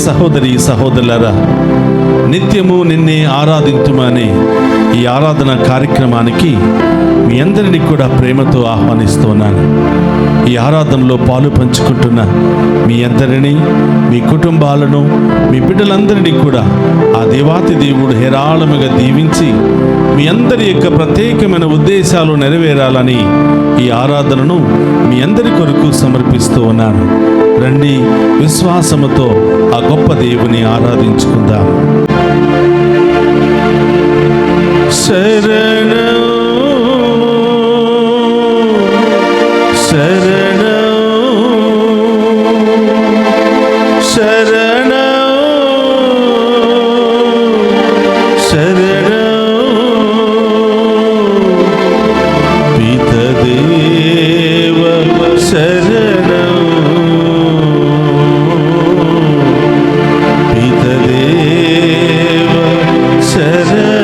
సహోదరి సహోదరులారా, నిత్యము నిన్నే ఆరాధింతుమనే ఈ ఆరాధన కార్యక్రమానికి మీ అందరినీ కూడా ప్రేమతో ఆహ్వానిస్తున్నాను. ఈ ఆరాధనలో పాలు పంచుకుంటున్న మీ అందరినీ, మీ కుటుంబాలను, మీ బిడ్డలందరినీ కూడా ఆ దేవాతి దేవుడు హేరాళముగా దీవించి మీ అందరి యొక్క ప్రత్యేకమైన ఉద్దేశాలు నెరవేరాలని ఈ ఆరాధనను మీ అందరి కొరకు సమర్పిస్తూ ఉన్నాను. రండి, విశ్వాసముతో ఆ గొప్ప దేవుని ఆరాధించుకుందాం. శరణం శరణం శరణం శరణం పితదేవ శరణం పితదేవ శరణం.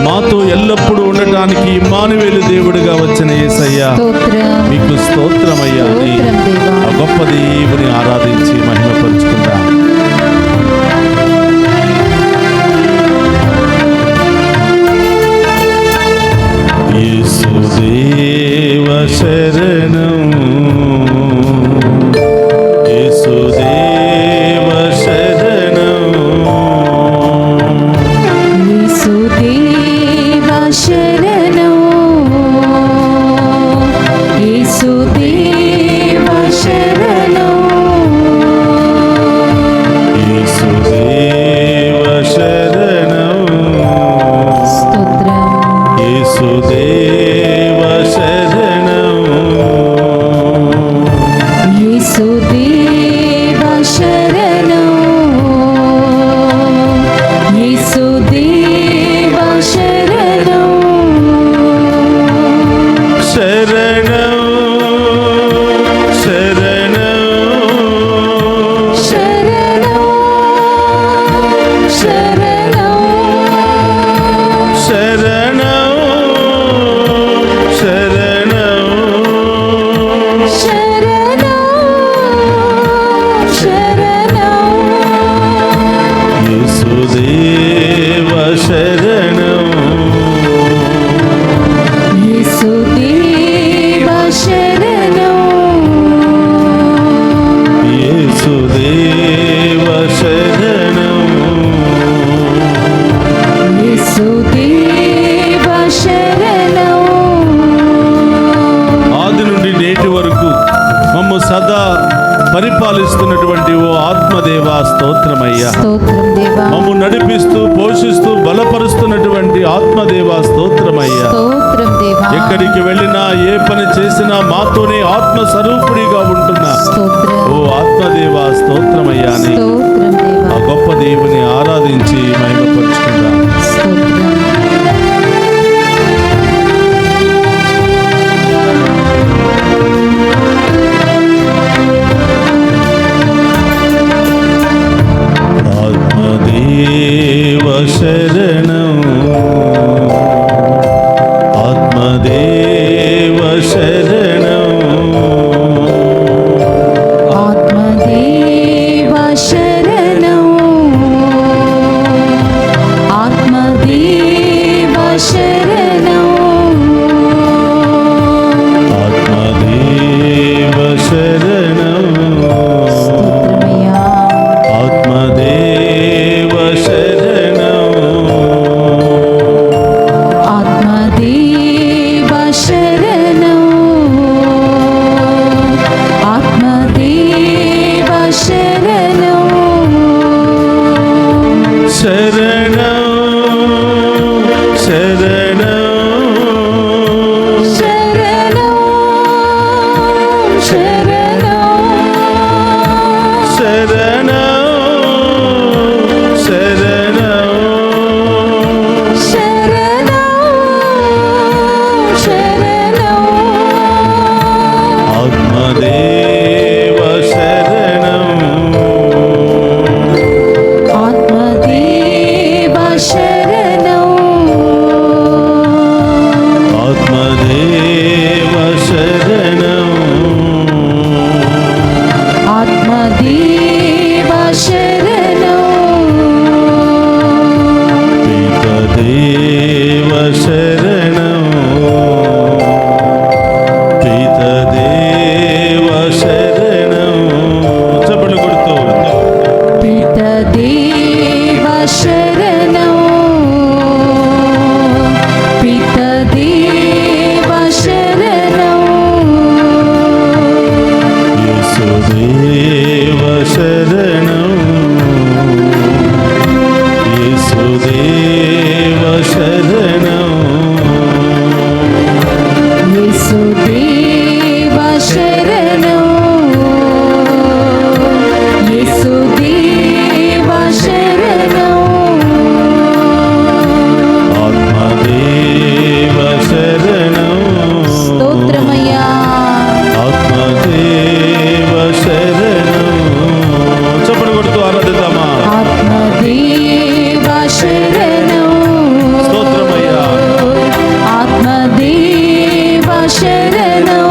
మాతో ఎల్లప్పుడూ ఉండటానికి ఇమ్మానుయేలు దేవుడిగా వచ్చిన యేసయ్యా, మీకు స్తోత్రమయ్యా అని ఆ గొప్ప దేవుని ఆరాధించి మహిమపరుచుకుందాం. యేసుదేవ శరణం, యేసుదేవ శరణం, యేసుదేవ శరణం, యేసుదేవ శరణం, యేసుదేవ శరణం, స్తోత్రం, యేసుదేవ శరణం, సదా పరిపాలిస్తున్నటువంటి ఓ ఆత్మదేవా స్తోత్రమయ్యా. స్తోత్రం దేవా. మమ్ము నడిపిస్తూ పోషిస్తూ బలపరుస్తున్నటువంటి ఆత్మదేవా స్తోత్రమయ్యా. స్తోత్రం దేవా. ఎక్కడికి వెళ్ళినా ఏ పని చేసినా మాతోనే ఆత్మ స్వరూపుడిగా ఉంటున్నా స్తోత్రం. ఓ ఆత్మదేవా స్తోత్రమయ్యా అని స్తోత్రం దేవా. ఆ గొప్ప దేవుని ఆరాధించి మహిమపరుచుకుందాం. స్తోత్రం. ఆత్మదేవ శరణం, ఆత్మదేవ శరణం, ఆత్మదేవ శరణం, ఆత్మదేవ శరణం, ఆత్మదేవ శరణం, స్తోత్రమయ్యా. ఆత్మదేవ శరణం, ఆత్మదేవ శరణం, ఆత్మదేవ శరణం, శరణం, శరణం, శరణం, శరణం, శరణం, శరణం, శరణం, శరణం, ఆత్మదేవ శరణం, ఆత్మదేవ శరణం, ఆత్మదేవ శరణం, ఆత్మదేవ శరణం, పితదేవ శరణం, పితదేవ శరణం. చప్పట్లు కొడుతూ పితదేవ శరణం, పితదేవ శరణం, యేసుదేవ శరణం, యేసుదేవ శరణం, యేసుదేవ శరణం, యేసుదేవ శరణం, ఆత్మదేవ శరణం, స్తోత్రమయ్యా. ఆత్మదేవ శరణం. చప్పట్లు కొడుతూ ఆరాధిద్దామా. ఆత్మదేవ శరణం, స్తోత్రమయ్యా. ఆత్మదేవ శరణం,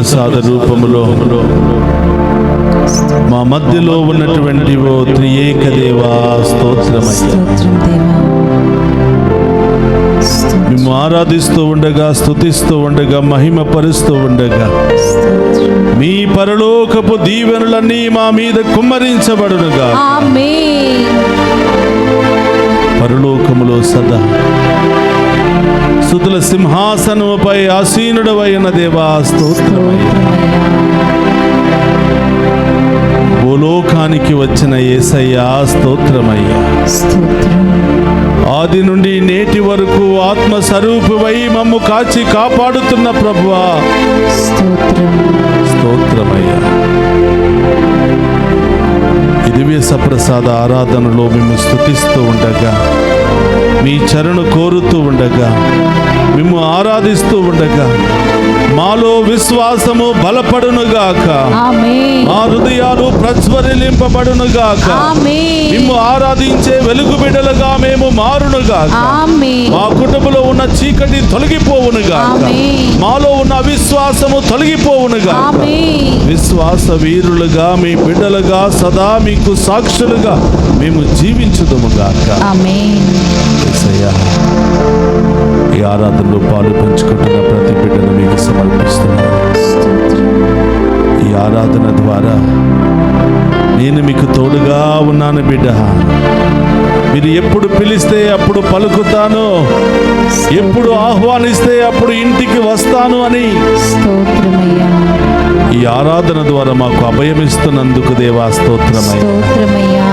ప్రసాద రూపములో మా మధ్యలో ఉన్నటువంటి ఓ త్రియేక దేవా స్తోత్రమయ్యా. స్తోత్రం దేవా. మేము ఆరాధిస్తూ ఉండగా, స్తుతిస్తూ ఉండగా, మహిమపరుస్తూ ఉండగా మీ పరలోకపు దీవెనలన్నీ మా మీద కుమ్మరించబడునుగా. ఆమేన్. పరలోకములో సదా స్తుతుల సింహాసనముపై ఆసీనుడవైన దేవా స్తోత్రమయ్యా. భూలోకానికి వచ్చిన యేసయ్యా స్తోత్రమయ్యా. స్తోత్రం. ఆది నుండి నేటి వరకు ఆత్మస్వరూపువై మమ్ము కాచి కాపాడుతున్న ప్రభువా స్తోత్రం. స్తోత్రమయ్యా. ఈ దివ్య సప్రసాద ఆరాధనలో మేము స్తుతిస్తూ ఉండగా, మీ చరణు కోరుతూ ఉండగా, మేము ఆరాధిస్తూ ఉండగా మాలో విశ్వాసము బలపడునుగాక. ఆమేన్. మా హృదయాలు ప్రజ్వరిలింపబడునుగాక. ఆమేన్. మేము ఆరాధించే వెలుగు బిడ్డలుగా మేము మారునుగాక. ఆమేన్. మా కుటుంబంలో ఉన్న చీకటి తొలగిపోవునుగాక. ఆమేన్. మాలో ఉన్న అవిశ్వాసము తొలగిపోవునుగాక. ఆమేన్. విశ్వాస వీరులుగా మీ బిడ్డలుగా సదా మీకు సాక్షులుగా మేము జీవించుదుముగాక. ఆమేన్. యేసయ్యా, ఈ ఆరాధనలో పాలు పంచుకుంటున్న ప్రతి బిడ్డను మీకు సమర్పిస్తున్నాను. స్తోత్రం. ఈ ఆరాధన ద్వారా నేను మీకు తోడుగా ఉన్నాను బిడ్డ. మీరు ఎప్పుడు పిలిస్తే అప్పుడు పలుకుతాను, ఎప్పుడు ఆహ్వానిస్తే అప్పుడు ఇంటికి వస్తాను అని స్తోత్రమయ్యా. ఈ ఆరాధన ద్వారా మాకు అభయమిస్తున్నందుకు దేవా స్తోత్రమయ్యా. స్తోత్రమయ్యా.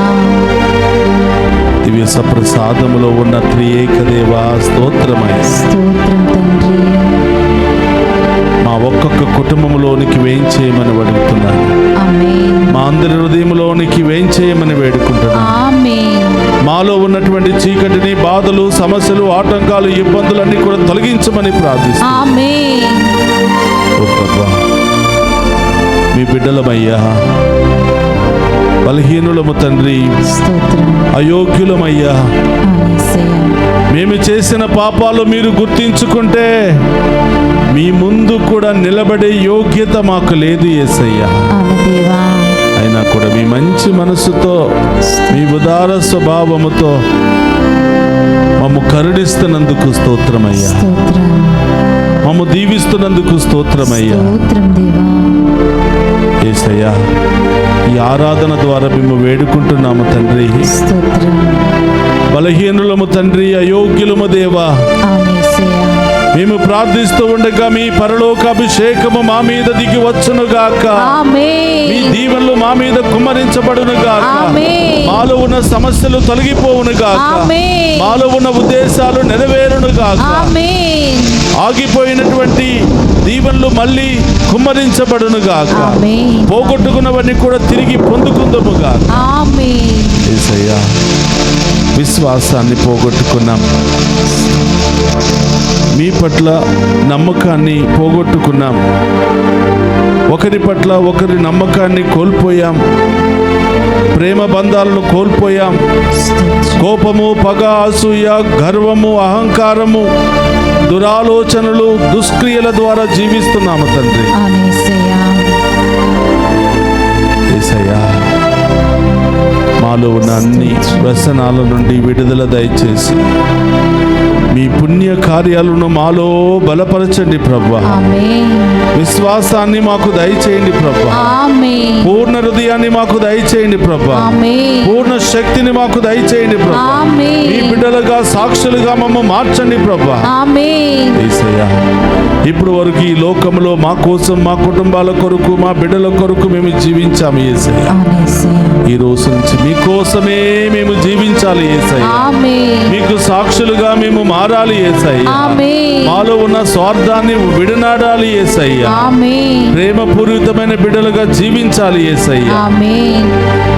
దివ్య సప్రసాదములో ఉన్న త్రియేక దేవా స్తోత్రమయ్యా. స్తోత్రం తండ్రి. మా ఒక్కొక్క కుటుంబంలోనికి వేయించేయమని అడుగుతున్నాను. ఆమేన్. మా అందరి హృదయంలోనికి వేయించేయమని వేడుకుంటున్నాను. ఆమేన్. మాలో ఉన్నటువంటి చీకటిని, బాధలు, సమస్యలు, ఆటంకాలు, ఇబ్బందులన్నీ కూడా తొలగించమని ప్రార్థిస్తున్నాను. ఆమేన్. ఓ ప్రభువా, మీ బిడ్డలమయ్యా, బలహీనులము తండ్రి, స్తోత్రం. అయోగ్యులమయ్యా. యేసయ్యా. మేము చేసిన పాపాలు మీరు గుర్తించుకుంటే మీ ముందు కూడా నిలబడే యోగ్యత మాకు లేదు యేసయ్యా. ఆమె దేవా. అయినా కూడా మీ మంచి మనస్సుతో, మీ ఉదార స్వభావముతో మమ్ము కరుణిస్తున్నందుకు స్తోత్రమయ్యా. స్తోత్రం. మమ్ము దీవిస్తున్నందుకు స్తోత్రమయ్యా. స్తోత్రం దేవా. యేసయ్యా, ఈ ఆరాధన ద్వారా మేము వేడుకుంటున్నాము తండ్రి. స్తోత్రం. బలహీనులము తండ్రి, అయోగ్యులము దేవా. ఆమె యేసయ్యా. మేము ప్రార్థిస్తూ ఉండగా మీ పరలోక అభిషేకము మా మీద దిగి వచ్చునుగాక. ఆమేన్. మీ దీవెనలు మా మీద కుమ్మరించబడునుగాక. ఆమేన్. మాలో ఉన్న సమస్యలు తొలగిపోవునుగాక. ఆమేన్. మాలో ఉన్న ఉద్దేశాలు నెరవేరునుగాక. ఆమేన్. ఆగిపోయినటువంటి దీవెనలు మళ్ళీ కుమ్మరించబడునుగాక. ఆమేన్. పోగొట్టుకున్నవన్నీ కూడా తిరిగి పొందుకుందుముగాక. ఆమేన్. యేసయ్యా, విశ్వాసాన్ని పోగొట్టుకున్నాం, మీ పట్ల నమ్మకాన్ని పోగొట్టుకున్నాం, ఒకరి పట్ల ఒకరి నమ్మకాన్ని కోల్పోయాం, ప్రేమ బంధాలను కోల్పోయాం. కోపము, పగ, అసూయ, గర్వము, అహంకారము, దురాలోచనలు, దుష్క్రియల ద్వారా జీవిస్తున్నాము తండ్రి. ఆమె యేసయ్యా. యేసయ్యా, మాలో ఉన్న అన్ని వ్యసనాల నుండి విడుదల దయచేసి మీ పుణ్య కార్యాలను మాలో బలపరచండి ప్రభువా. ఆమేన్. విశ్వాసాన్ని మాకు దయచేయండి ప్రభువా. ఆమేన్. పూర్ణ హృదయాన్ని మాకు దయచేయండి ప్రభువా. ఆమేన్. పూర్ణ శక్తిని మాకు దయచేయండి ప్రభువా. ఆమేన్. మీ బిడ్డలుగా సాక్షులుగా మమ్మ మార్చండి ప్రభువా. ఆమేన్. యేసయ్యా, ఇప్పుడు వరకు ఈ లోకంలో మా కోసం, మా కుటుంబాల కొరకు, మా బిడ్డల కొరకు మేము జీవించాము యేసయ్యా. ఆమె యేసయ్యా. ఈ రోజు నుంచి మీకోసమే మేము జీవించాలి యేసయ్యా. ఆమేన్. మీకు సాక్షులుగా మేము మారాలి యేసయ్యా. ఆమేన్. మాలో ఉన్న స్వార్థాన్ని విడనాడాలి యేసయ్యా. ఆమేన్. ప్రేమపూరితమైన బిడ్డలుగా జీవించాలి యేసయ్యా. ఆమేన్.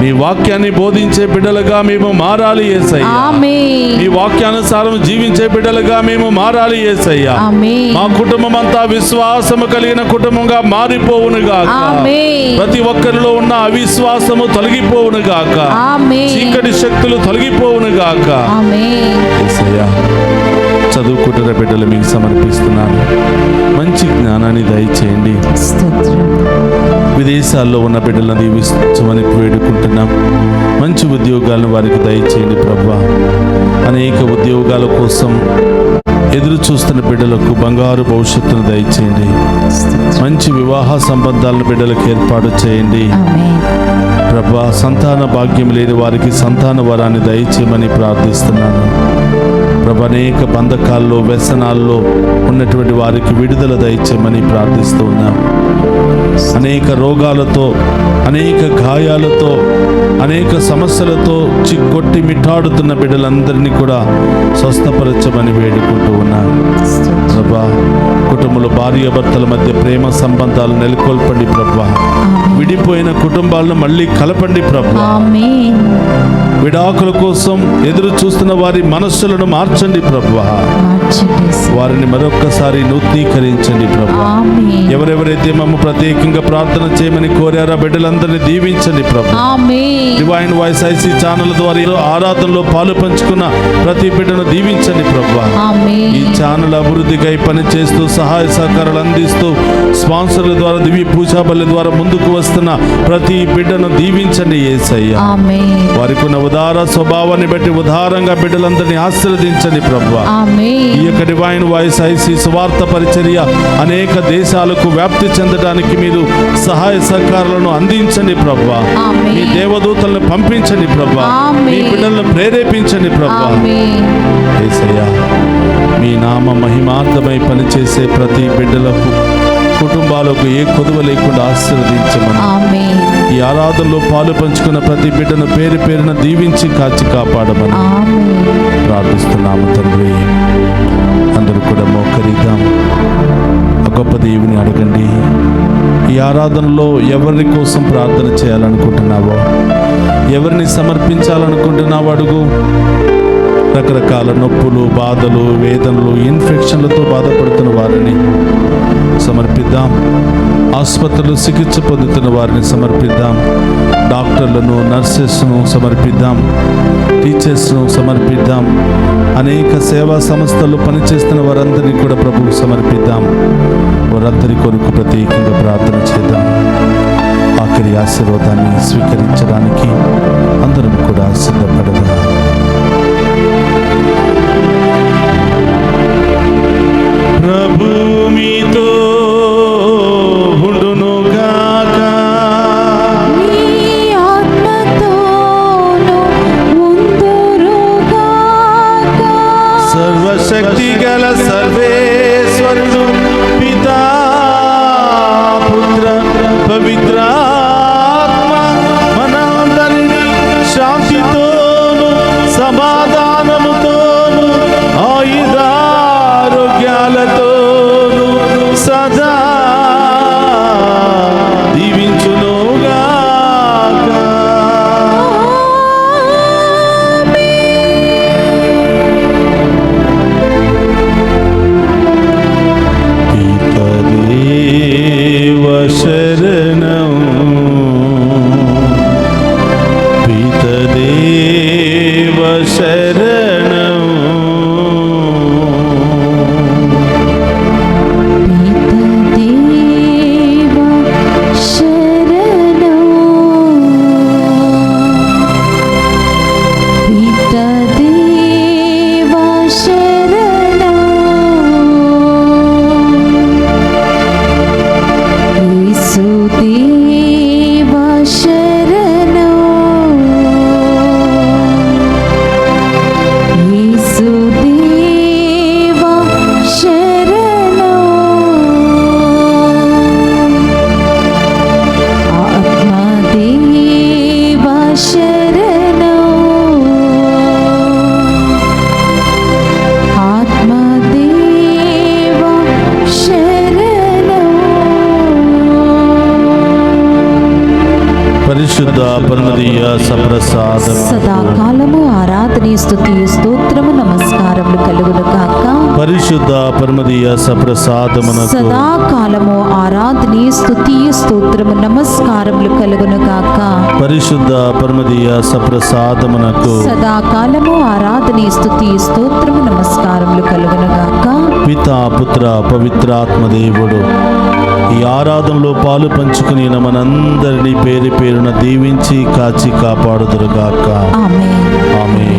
మీ వాక్యాన్ని బోధించే బిడ్డలుగా మేము మారాలి యేసయ్యా. ఆమేన్. మీ వాక్యానుసారం జీవించే బిడ్డలుగా మేము మారాలి యేసయ్యా. ఆమేన్. మా కుటుంబం అంతా విశ్వాసము కలిగిన కుటుంబంగా మారిపోవునుగాక. ఆమేన్. ప్రతి ఒక్కరిలో ఉన్న అవిశ్వాసము తొలగిపోవునుగాక. ఆమేన్. చీకటి శక్తులు తొలగిపోవునుగాక. ఆమేన్. యేసయ్యా, చదువుకుంటున్న బిడ్డలు మీకు సమర్పిస్తున్నాను. మంచి జ్ఞానాన్ని దయచేయండి. స్తోత్రం. విదేశాల్లో ఉన్న బిడ్డలను దీవించమని వేడుకుంటున్నాం. మంచి ఉద్యోగాలను వారికి దయచేయండి ప్రభా. అనేక ఉద్యోగాల కోసం ఎదురు చూస్తున్న బిడ్డలకు బంగారు భవిష్యత్తును దయచేయండి. మంచి వివాహ సంబంధాలను బిడ్డలకు ఏర్పాటు చేయండి ఆమేన్. ప్రభా. సంతాన భాగ్యం లేని వారికి సంతాన వరాన్ని దయచేయమని ప్రార్థిస్తున్నాను ప్రభా. అనేక బంధకాల్లో వ్యసనాల్లో ఉన్నటువంటి వారికి విడుదల దయచేయమని ప్రార్థిస్తూ ఉన్నాం. అనేక రోగాలతో, అనేక గాయాలతో, అనేక సమస్యలతో చిక్కొట్టి మిట్టాడుతున్న బిడ్డలందరినీ కూడా స్వస్థపరచమని వేడుకుంటూ ఉన్నాం ప్రభా. కుటుంబంలో భార్యాభర్తల మధ్య ప్రేమ సంబంధాలు నెలకొల్పండి ప్రభా. విడిపోయిన కుటుంబాలను మళ్ళీ కలపండి ప్రభా. ఆమేన్. విడాకుల కోసం ఎదురు చూస్తున్న వారి మనస్సులను మార్చండి ప్రభా. మార్చండి యేసు. వారిని మరొక్కసారి నూతనీకరించండి ప్రభా. ఆమేన్. ఎవరెవరైతే మమ్మ ప్రత్యేకంగా ప్రార్థన చేయమని కోరారో బిడ్డలందరినీ దీవించండి ప్రభా. ఆమేన్. డివైన్ వాయిస్ ఐసీ ఛానల్ ద్వారా ఈ ఆరాధనలో పాలు పంచుకున్న ప్రతి బిడ్డను దీవించండి ప్రభా. ఆమేన్. ఈ ఛానల్ అభివృద్ధికై పని చేస్తూ సహాయ సహకారాలు అందిస్తూ స్పాన్సర్ల ద్వారా దివ్య పూజా బలి ద్వారా ముందుకు వస్తున్న ప్రతి బిడ్డను దీవించండి యేసయ్య. ఆమేన్. వారికి ఉన్న ఉదార స్వభావాన్ని బట్టి ఉదారంగా బిడ్డలందరినీ ఆశీర్వదించండి ప్రభా. ఆమేన్. ఈ యొక్క డివైన్ వాయిస్ ఐసీ సువార్త పరిచర్య అనేక దేశాలకు వ్యాప్తి చెందడానికి మీరు సహాయ సహకారాలను అందించండి ప్రభా. ఆమేన్. మీ దేవదూతలను పంపించండి ప్రభా. ఆమేన్. మీ బిడ్డలను ప్రేరేపించండి ప్రభా. ఆమేన్. యేసయ్యా, మీ నామ మహిమార్థమై పనిచేసే ప్రతి బిడ్డలకు, కుటుంబాలకు ఏ కొదువ లేకుండా ఆశీర్వదించమని, ఆమేన్. ఈ ఆరాధనలో పాలు పంచుకున్న ప్రతి బిడ్డను పేరు పేరున దీవించి కాచి కాపాడమని ఆమేన్. ప్రార్థిస్తున్నాము తండ్రి. అందరూ కూడా మోకరిద్దాం. ఆ గొప్ప దేవుని అడగండి. ఈ ఆరాధనలో ఎవరి కోసం ప్రార్థన చేయాలనుకుంటున్నావో, ఎవరిని సమర్పించాలనుకుంటున్నావో అడుగు. రకరకాల నొప్పులు, బాధలు, వేదనలు, ఇన్ఫెక్షన్లతో బాధపడుతున్న వారిని సమర్పిద్దాం. ఆసుపత్రులు చికిత్స పొందుతున్న వారిని సమర్పిద్దాం. డాక్టర్లను, నర్సెస్ను సమర్పిద్దాం. టీచర్స్ను సమర్పిద్దాం. అనేక సేవా సంస్థలు పనిచేస్తున్న వారందరినీ కూడా ప్రభువుకు సమర్పిద్దాం. వారందరి కొరకు ప్రత్యేకంగా ప్రార్థన చేద్దాం. ఆఖరి ఆశీర్వాదాన్ని స్వీకరించడానికి అందరం కూడా సిద్ధపడదాం. ప్రభు మీతో ఉండును గాక. నీ ఆత్మతోను ఉందురుగాక. సర్వశక్తి గల సర్వేశ్వరుడు పితా, పుత్ర, పవిత్రాత్మ మనందరినీ శాంతితోను సమాధానముతోను ఆయుధారోగ్యాలతోను సదా దీవించునుగాక. పితదేవ శరణం, పితదేవ శరణం. పితదేవ శరణం. పితదేవ శరణం. యేసుదేవ శరణం. యేసుదేవ శరణం. ఆత్మదేవ శరణం. ఆత్మదేవ శరణం. పరిశుద్ధ పరమదీయ సప్రసాదం, సదాకాలము ఆరాధన, స్తుతి, స్తోత్రము, నమస్కారములు కలుగును కాక. పరిశుద్ధ పరమదీయ సప్రసాదమునకు సదాకాలము ఆరాధన, స్తుతి, స్తోత్రము, నమస్కారములు కలుగును కాక. పరిశుద్ధ పరమదీయ సప్రసాదమునకు సదాకాలము ఆరాధన, స్తుతి, స్తోత్రము, నమస్కారములు కలుగును గాక. పితా, పుత్ర, పవిత్రాత్మ దేవుడు ఈ ఆరాధనలో పాలు పంచుకుని మనందరినీ పేరు పేరున దీవించి కాచి కాపాడుదురుగాక. ఆమేన్. ఆమేన్.